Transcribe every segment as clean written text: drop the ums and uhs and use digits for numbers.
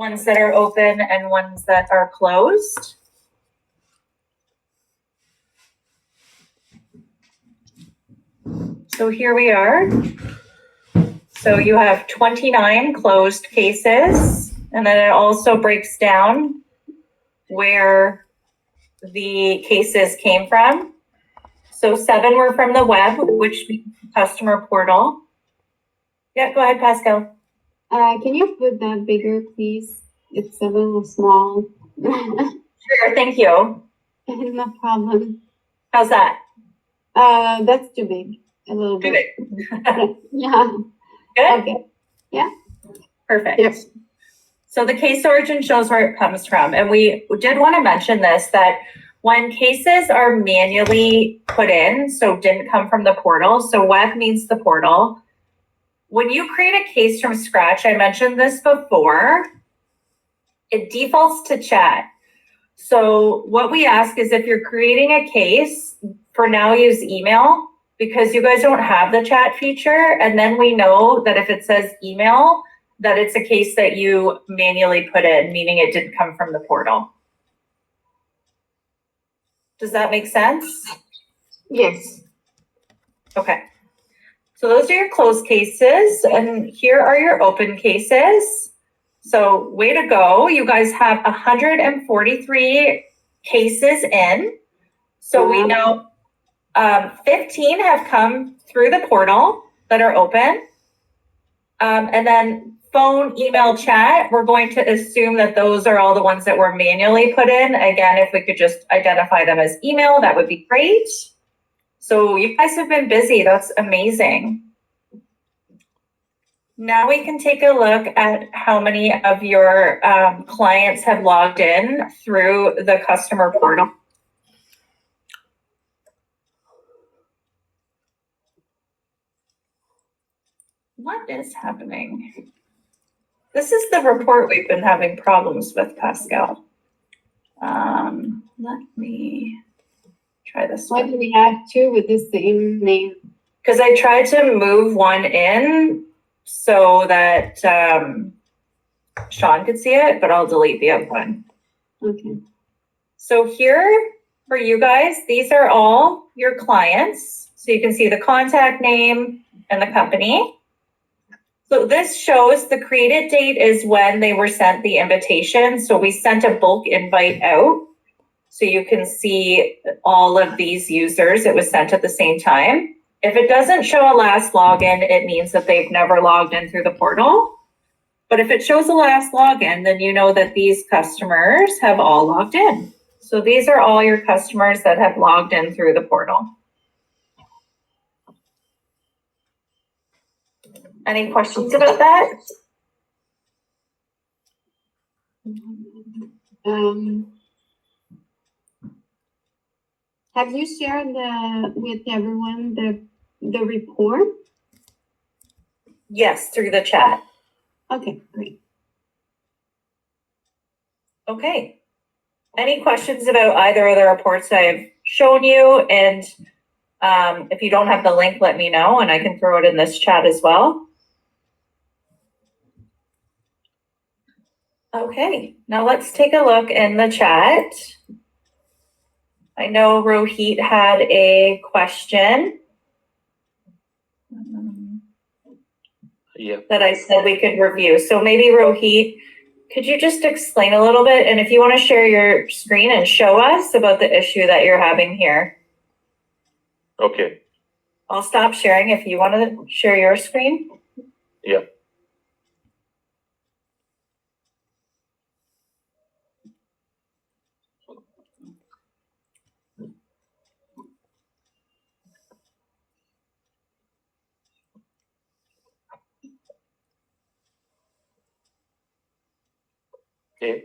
ones that are open and ones that are closed. So here we are. So you have 29 closed cases, and then it also breaks down where the cases came from. So 7 were from the web, which means customer portal. Yeah, go ahead, Pascal. Can you put that bigger, please? It's a little small. Sure, thank you. No problem. How's that? That's too big. A little Too bit. big. Yeah. Good? Okay. Yeah. Perfect. Yes. So the case origin shows where it comes from. And we did want to mention this, that when cases are manually put in, so didn't come from the portal, so web means the portal. When you create a case from scratch, I mentioned this before, it defaults to chat. So what we ask is if you're creating a case, for now use email, because you guys don't have the chat feature. And then we know that if it says email, that it's a case that you manually put in, meaning it didn't come from the portal. Does that make sense? Yes. Okay. So those are your closed cases, and here are your open cases. So way to go. You guys have 143 cases in. So we know 15 have come through the portal that are open. And then phone, email, chat, we're going to assume that those are all the ones that were manually put in. Again, if we could just identify them as email, that would be great. So you guys have been busy. That's amazing. Now we can take a look at how many of your clients have logged in through the customer portal. What is happening? This is the report we've been having problems with, Pascal. Let me try this Why one. do we have two with the same name? Because I tried to move one in so that Sean could see it, but I'll delete the other one. Okay. So here for you guys, these are all your clients. So you can see the contact name and the company. So this shows the created date is when they were sent the invitation. So we sent a bulk invite out. So you can see all of these users, it was sent at the same time. If it doesn't show a last login, it means that they've never logged in through the portal. But if it shows a last login, then you know that these customers have all logged in. So these are all your customers that have logged in through the portal. Any questions about that? Have you shared with everyone the report? Yes, through the chat. Okay, great. Okay. Any questions about either of the reports I've shown you? And if you don't have the link, let me know and I can throw it in this chat as well. Okay, now let's take a look in the chat. I know Rohit had a question. That I said we could review. So maybe Rohit, could you just explain a little bit? And if you want to share your screen and show us about the issue that you're having here. Okay. I'll stop sharing if you want to share your screen. Yeah. Okay,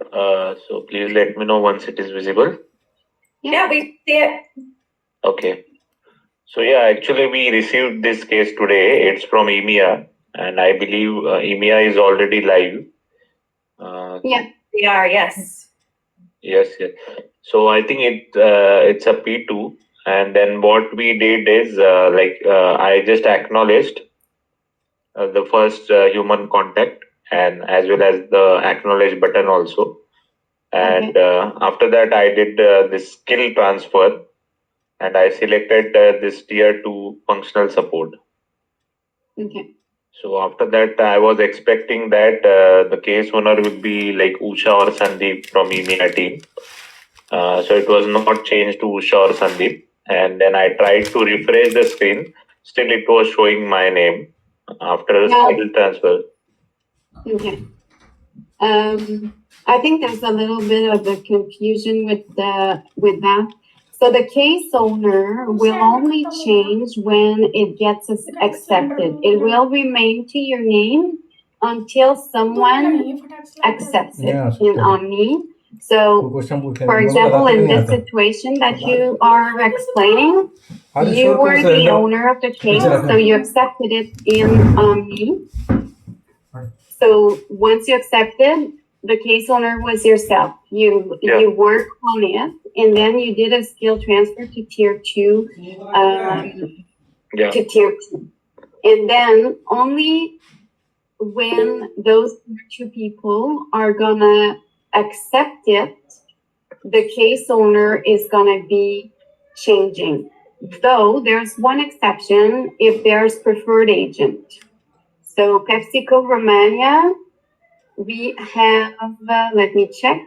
so please let me know once it is visible. Yeah, we see it. Okay. So yeah, actually we received this case today. It's from EMEA, and I believe EMEA is already live. Yeah, we are, yes. Yes, yes. So I think it's a P2, and then what we did is I just acknowledged the first human contact, and as well as the acknowledge button also. And after that, I did this skill transfer, and I selected this tier 2 functional support. Okay. So after that, I was expecting that the case owner would be like Usha or Sandeep from EMEA team. So it was not changed to Usha or Sandeep. And then I tried to refresh the screen. Still, it was showing my name after Yeah. skill transfer. Okay. I think there's a little bit of a confusion with that. So the case owner will only change when it gets accepted. It will remain to your name until someone accepts it in Omni. So, for example, in this situation that you are explaining, you were the owner of the case, so you accepted it in Omni. So once you accepted, the case owner was yourself. You work on it, and then you did a skill transfer to tier 2. To tier 2, and then only when those 2 people are gonna accept it, the case owner is gonna be changing. Though there's one exception if there's preferred agent. So PepsiCo Romania, we have, let me check.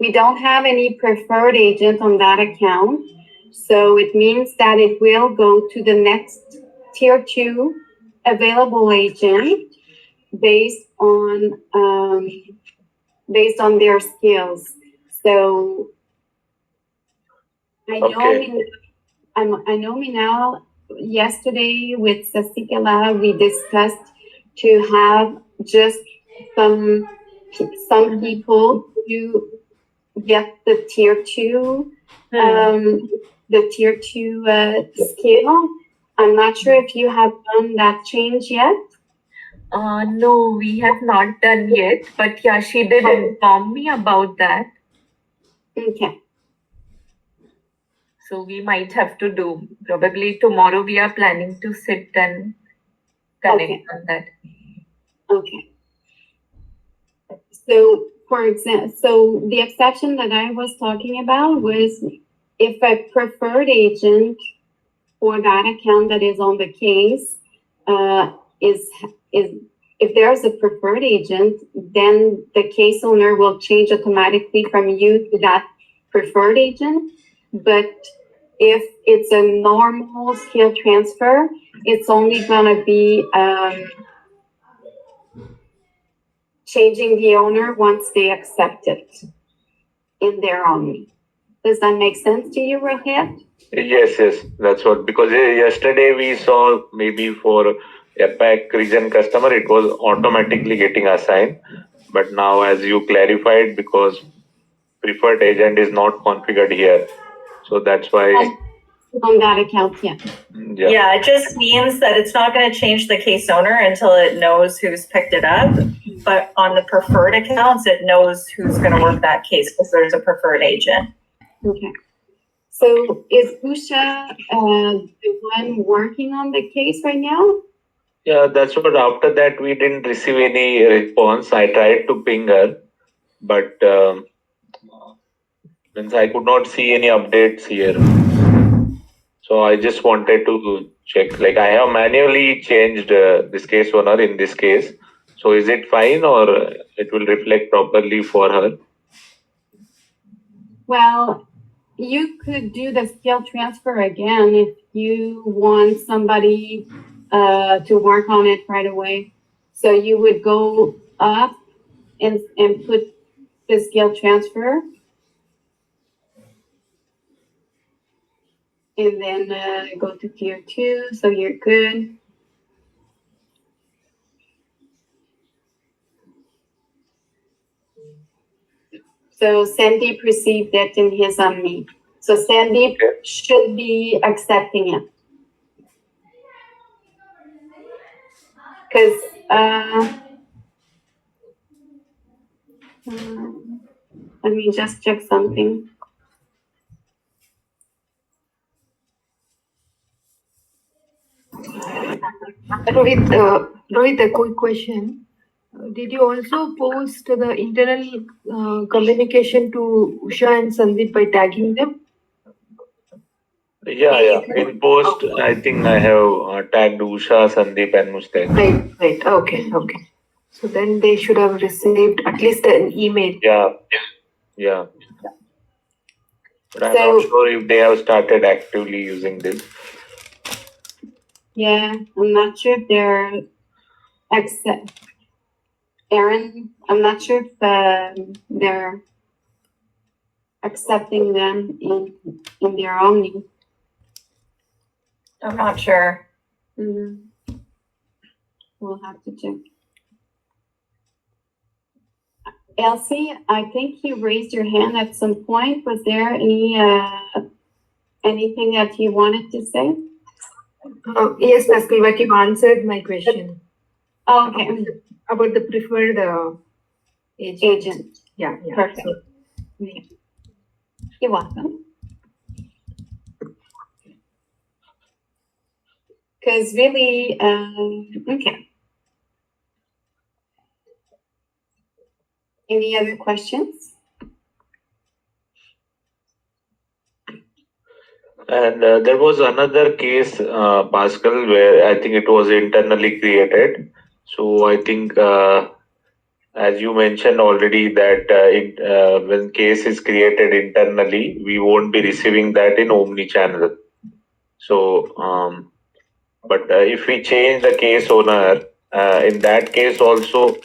We don't have any preferred agent on that account. So it means that it will go to the next tier 2 available agent based on their skills. So I know me now. Yesterday with Sasikala, we discussed to have just some people to get the tier 2 skill. I'm not sure if you have done that change yet. No, we have not done yet, but yeah, she did inform me about that. Okay. So we might have to do, probably tomorrow we are planning to sit and connect on that. Okay. So, for example, the exception that I was talking about was if a preferred agent for that account that is on the case is if there's a preferred agent, then the case owner will change automatically from you to that preferred agent. But if it's a normal skill transfer, it's only gonna be changing the owner once they accept it in their own. Does that make sense to you, Rohit? Yes, that's what. Because yesterday we saw maybe for APAC region customer, it was automatically getting assigned. But now, as you clarified, because preferred agent is not configured here, so that's why. On that account, yeah. Yeah, it just means that it's not going to change the case owner until it knows who's picked it up. But on the preferred accounts, it knows who's going to work that case because there's a preferred agent. Okay. So is Usha the one working on the case right now? Yeah, that's what. After that, we didn't receive any response. I tried to ping her, but means I could not see any updates here. So I just wanted to check. Like I have manually changed this case owner in this case. So is it fine or it will reflect properly for her? Well, you could do the skill transfer again if you want somebody to work on it right away. So you would go up and put the skill transfer. And then go to tier 2, so you're good. So Sandeep received it in his Omni. So Sandeep should be accepting it. Because let me just check something. Rohit, a quick question. Did you also post the internal communication to Usha and Sandeep by tagging them? Yeah. In post, I think I have tagged Usha, Sandeep, and Mustaq. Right. Okay. So then they should have received at least an email. Yeah. But I'm So- not sure if they have started actively using this. Yeah, I'm not sure if they're accept. Aaron, I'm not sure if they're accepting them in their Omni. I'm not sure. Mhm. We'll have to check. Elsie, I think you raised your hand at some point. Was there anything that you wanted to say? Yes, Pascal, but you answered my question Oh, okay, about the preferred agent. Yeah. Perfect. So, Yeah. You're welcome. Because really, okay. Any other questions? And there was another case, Pascal, where I think it was internally created. So I think, as you mentioned already, that when case is created internally, we won't be receiving that in Omni channel. So, but if we change the case owner, in that case also,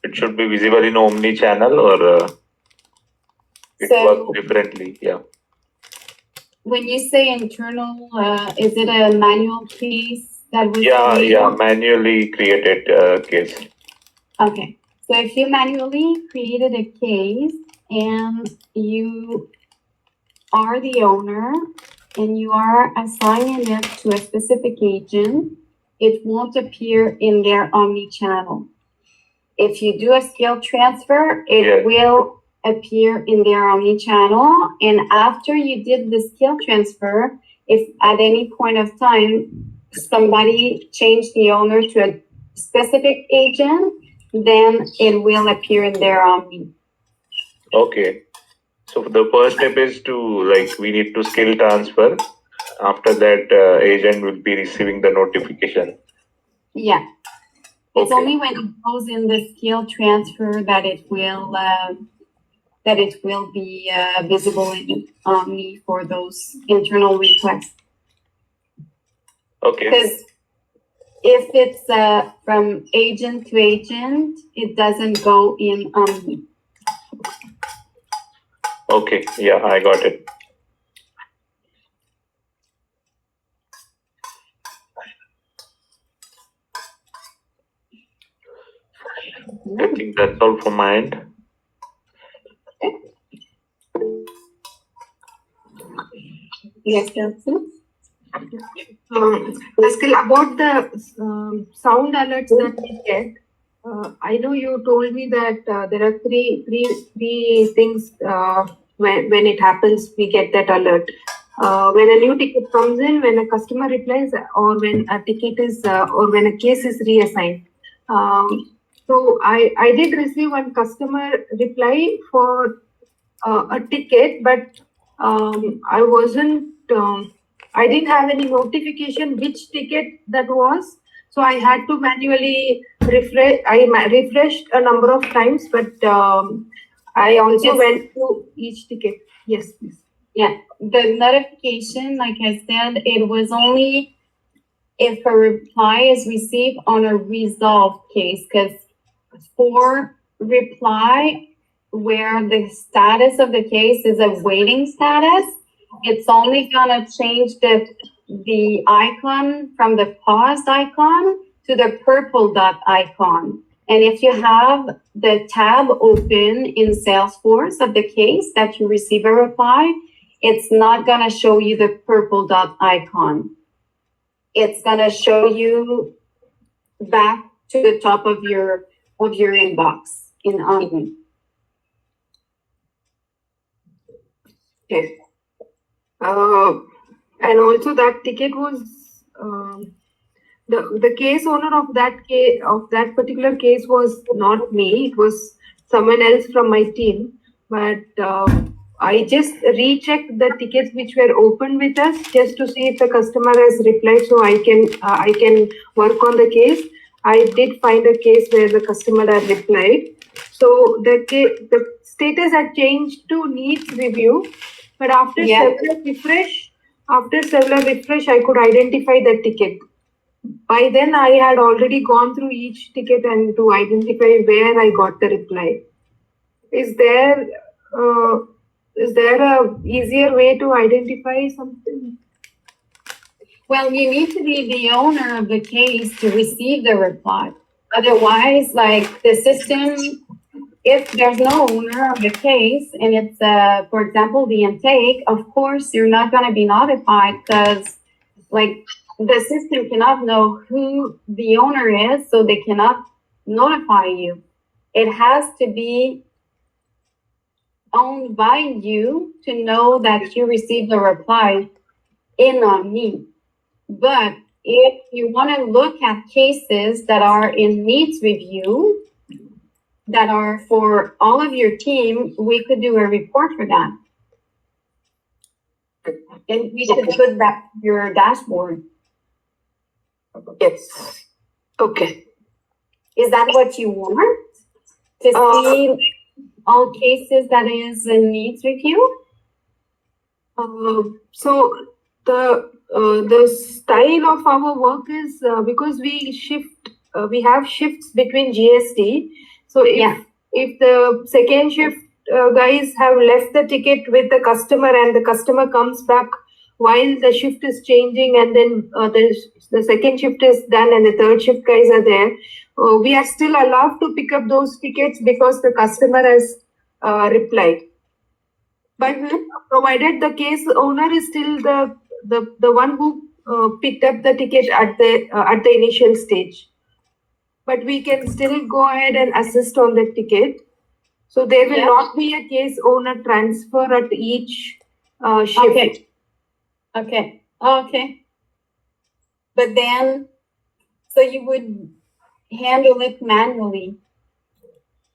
it should be visible in Omni channel, or it So- works differently. Yeah. When you say internal, is it a manual case that was created? Yeah, manually created case. Okay, so if you manually created a case and you are the owner and you are assigning it to a specific agent, it won't appear in their Omni channel. If you do a skill transfer, it Yeah. will appear in their Omni channel. And after you did the skill transfer, if at any point of time somebody changed the owner to a specific agent, then it will appear in their Omni. Okay. So the first step is to, like, we need to skill transfer. After that, agent will be receiving the notification. Yeah. It's Okay. only when it goes in the skill transfer that it will be visible in Omni for those internal requests. Okay. Because if it's from agent to agent, it doesn't go in Omni. Okay. Yeah, I got it. I think that's all from my end. Yes, Nelson? Pascal, about the sound alerts that we get, I know you told me that there are three things when it happens, we get that alert. When a new ticket comes in, when a customer replies, or when a ticket is, or when a case is reassigned. So I did receive one customer reply for a ticket, but I wasn't. I didn't have any notification which ticket that was, so I had to manually refresh. Refreshed a number of times, but I also Yes. went through each ticket. Yes, please. Yeah, the notification, like I said, it was only if a reply is received on a resolved case, because for reply where the status of the case is a waiting status, it's only gonna change the icon from the paused icon to the purple dot icon. And if you have the tab open in Salesforce of the case that you receive a reply, it's not gonna show you the purple dot icon. It's gonna show you back to the top of your inbox in Omni. Okay. And also that ticket was the case owner of that particular case was not me. It was someone else from my team. But I just rechecked the tickets which were open with us just to see if the customer has replied, so I can work on the case. I did find a case where the customer had replied. So the status had changed to needs review, but after Yeah. several refresh, I could identify the ticket. By then, I had already gone through each ticket and to identify where I got the reply. Is there a easier way to identify something? Well, you need to be the owner of the case to receive the reply. Otherwise, like the system, if there's no owner of the case and it's, for example, the intake, of course, you're not going to be notified because, like, the system cannot know who the owner is, so they cannot notify you. It has to be owned by you to know that you received a reply in Omni. But if you want to look at cases that are in needs review, that are for all of your team, we could do a report for that. And we should put that in your dashboard. Yes. Okay. Is that what you want? To see all cases that is in needs review? So the style of our work is because we have shifts between GST. So if the second shift guys have left the ticket with the customer and the customer comes back while the shift is changing, and then the second shift is done and the third shift guys are there, we are still allowed to pick up those tickets because the customer has replied. But provided the case owner is still the one who picked up the ticket at the initial stage, but we can still go ahead and assist on the ticket. So there will not be a case owner transfer at each shift. Okay. But then, so you would handle it manually.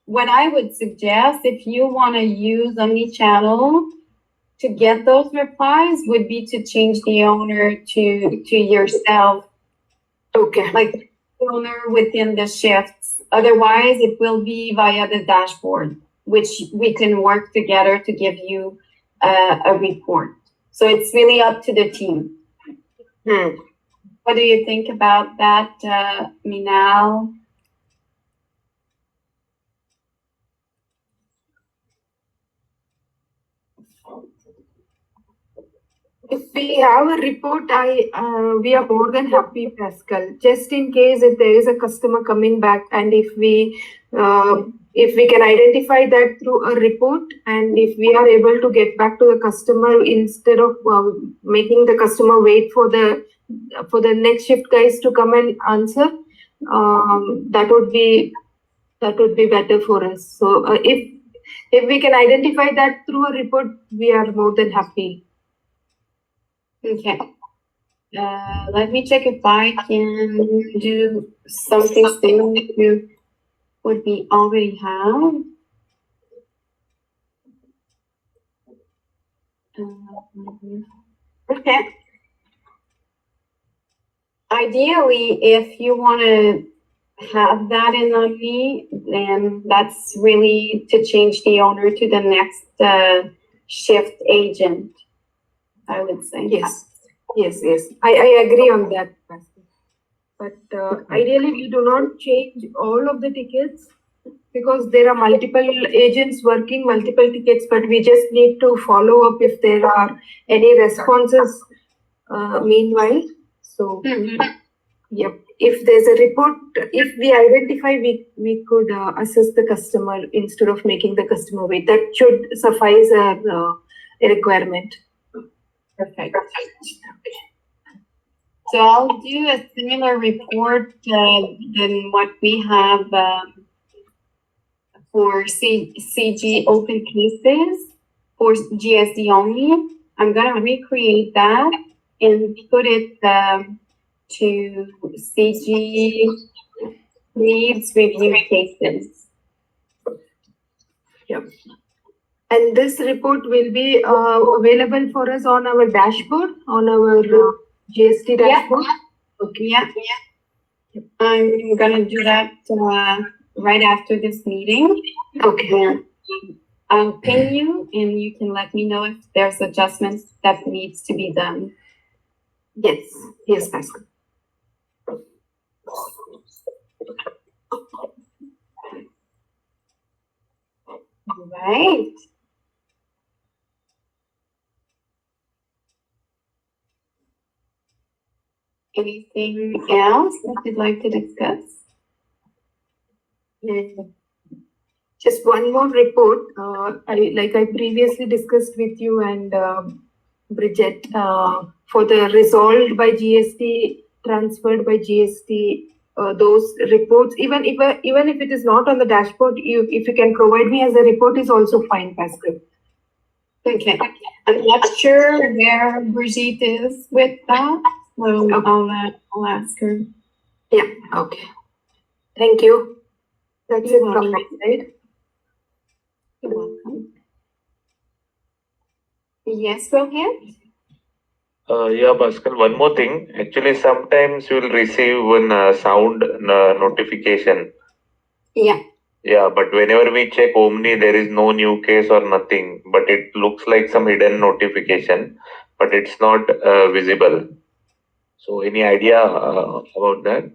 What I would suggest, if you want to use omnichannel to get those replies, would be to change the owner to yourself. Okay. Like the owner within the shifts. Otherwise, it will be via the dashboard, which we can work together to give you a report. So it's really up to the team. What do you think about that, Minal? If we have a report, we are more than happy, Pascal. Just in case if there is a customer coming back, and if we can identify that through a report, and if we are able to get back to the customer instead of making the customer wait for the next shift guys to come and answer, that would be better for us. So if we can identify that through a report, we are more than happy. Okay. Let me check if I can do something similar to what we already have. Okay. Ideally, if you want to have that in Omni, then that's really to change the owner to the next shift agent, I would say. Yes. I agree on that, Pascal. But ideally, we do not change all of the tickets because there are multiple agents working multiple tickets, but we just need to follow up if there are any responses meanwhile. So, yep. If there's a report, if we identify, we could assist the customer instead of making the customer wait. That should suffice a requirement. Perfect. So I'll do a similar report than what we have for CG open cases for GSD only. I'm gonna recreate that and put it to CG needs review cases. And this report will be available for us on our dashboard, on our GST Yeah. dashboard. Okay. Yeah, I'm gonna do that right after this meeting. Okay. And I'll ping you and you can let me know if there's adjustments that needs to be done. Yes. Yes, Pascal. All right. Anything else that you'd like to discuss? Just one more report. I previously discussed with you and Bridget for the resolved by GST, transferred by GST. Those reports, even if it is not on the dashboard, if you can provide me as a report, is also fine, Pascal. Okay. I'm not sure where Brigitte is with that, so I'll ask her. Yeah. Okay. Thank you. That's You're it from my welcome. side. You're welcome. Yes, Rohit? Yeah, Pascal, one more thing. Actually, sometimes you'll receive one sound notification. Yeah. Yeah, but whenever we check Omni, there is no new case or nothing, but it looks like some hidden notification, but it's not visible. So, any idea about that?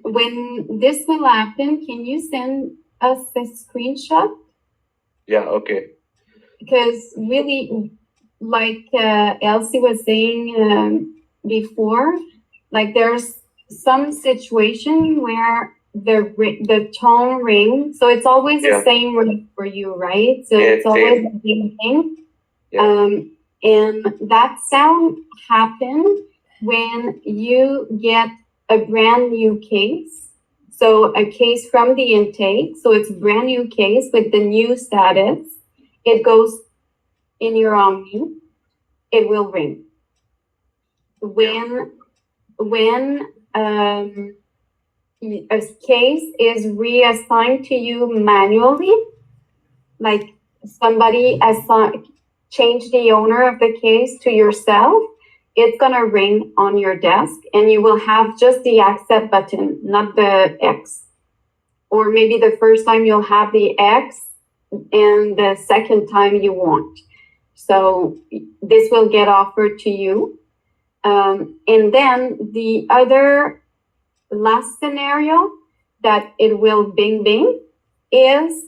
When this will happen, can you send us a screenshot? Yeah, okay. Because really, like Elsie was saying before, like there's some situation where the tone ring, so it's always Yeah. the same ring for you, right? So Yeah, it's always same. the same thing. Yeah. And that sound happen when you get a brand new case. So a case from the intake, so it's brand new case with the new status. It goes in your Omni, it will ring. When a case is reassigned to you manually, like somebody change the owner of the case to yourself, it's gonna ring on your desk and you will have just the accept button, not the X. Or maybe the first time you'll have the X and the second time you won't. So this will get offered to you. And then the other last scenario that it will bing bing is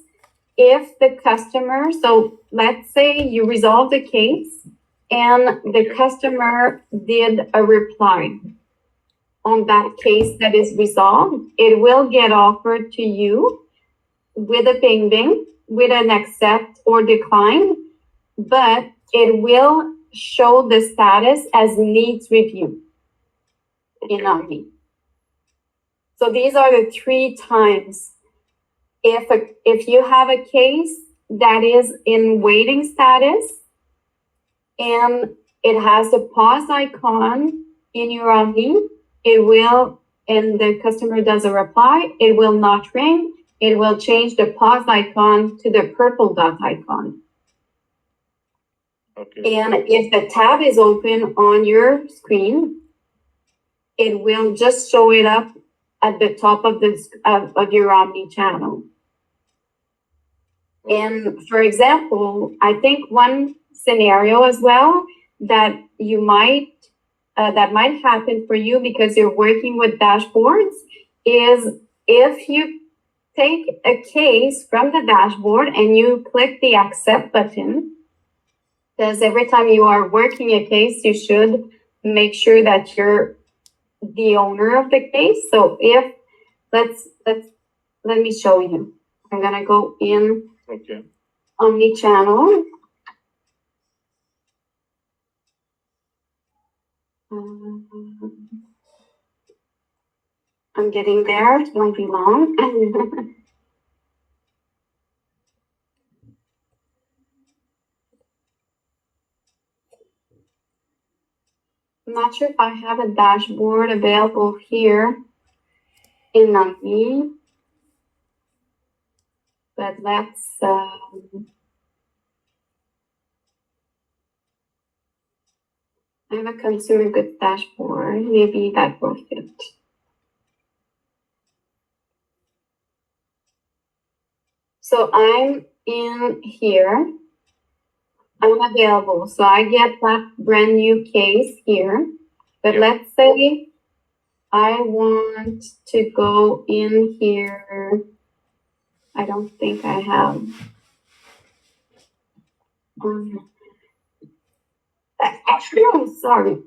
if the customer, so let's say you resolve the case and the customer did a reply on that case that is resolved, it will get offered to you with a bing bing, with an accept or decline, but it will show the status as needs review in Omni. So these are the 3 times. If you have a case that is in waiting status and it has a pause icon in your Omni, it will, and the customer does a reply, it will not ring. It will change the pause icon to the purple dot icon. Okay. And if the tab is open on your screen, it will just show it up at the top of of your Omni channel. And for example, I think one scenario as well that you might that might happen for you because you're working with dashboards is if you take a case from the dashboard and you click the accept button, because every time you are working a case, you should make sure that you're the owner of the case. So if let me show you. I'm gonna go in Okay. Omni channel. I'm getting there. It won't be long. I'm not sure if I have a dashboard available here in Omni. But let's, I have a consumer goods dashboard. Maybe that will fit. So I'm in here. I'm available. So I get that brand new case here. But Yep. let's say I want to go in here. I don't think I have. Oh, sorry.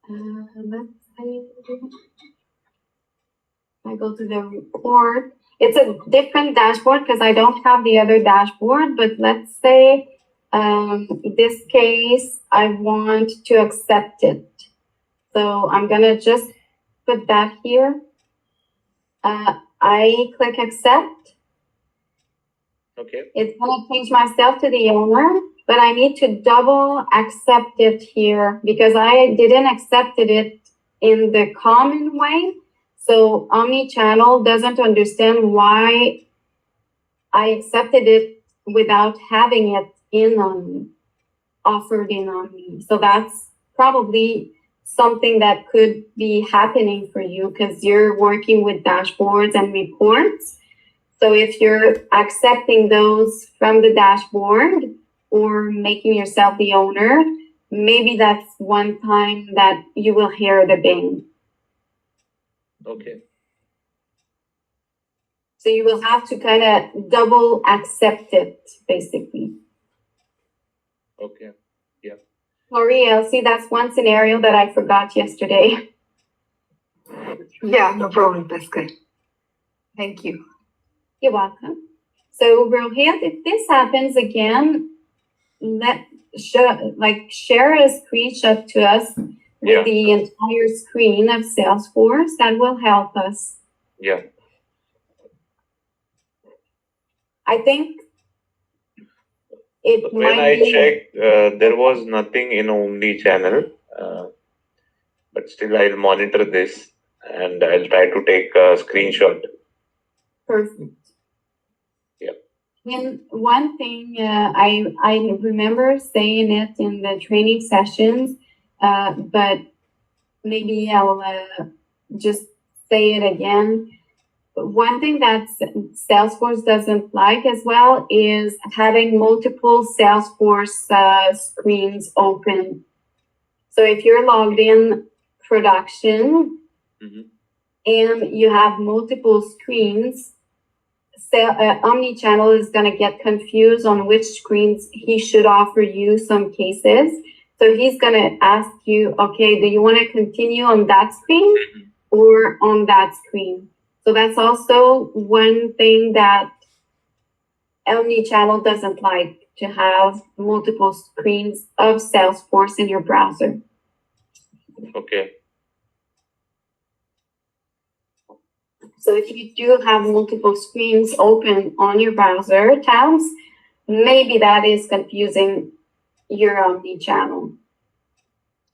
Let's say I go to the report. It's a different dashboard because I don't have the other dashboard, but let's say this case, I want to accept it. So I'm gonna just put that here. I click accept. Okay. It's gonna change myself to the owner, but I need to double accept it here because I didn't accept it in the common way. So Omnichannel doesn't understand why I accepted it without having it in on me, offered in on me. So that's probably something that could be happening for you because you're working with dashboards and reports. So if you're accepting those from the dashboard or making yourself the owner, maybe that's one time that you will hear the bing. Okay. So you will have to kind of double accept it, basically. Okay. Sorry, Elsie, that's one scenario that I forgot yesterday. Yeah, no problem. That's good. Thank you. You're welcome. So Rohit, if this happens again, share a screenshot to us with Yeah. the entire screen of Salesforce. That will help us. Yeah. I think it When might I be. checked, there was nothing in Omnichannel, but still I'll monitor this and I'll try to take a screenshot. Perfect. Yeah. And one thing I remember saying it in the training sessions, but maybe I'll just say it again. One thing that Salesforce doesn't like as well is having multiple Salesforce screens open. So if you're logged in production Mhm. and you have multiple screens, Omnichannel is going to get confused on which screens he should offer you some cases. So he's going to ask you, okay, do you want to continue on that screen or on that screen? So that's also one thing that Omnichannel doesn't like, to have multiple screens of Salesforce in your browser. Okay. So if you do have multiple screens open on your browser tabs, maybe that is confusing your Omnichannel.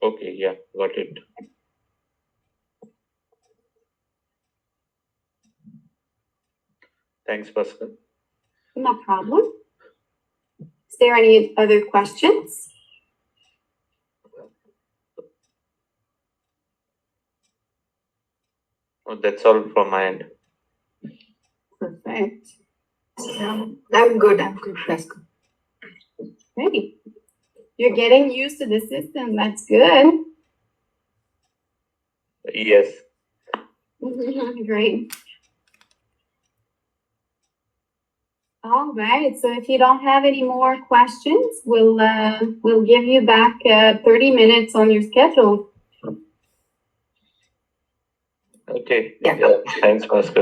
Okay. Yeah. Got it. Thanks, Pascal. No problem. Is there any other questions? Oh, that's all from my end. Perfect. I'm good. That's good. Great. You're getting used to the system. That's good. Yes. Great. All right. So if you don't have any more questions, we'll give you back 30 minutes on your schedule. Okay. Yeah. Thanks, Pascal.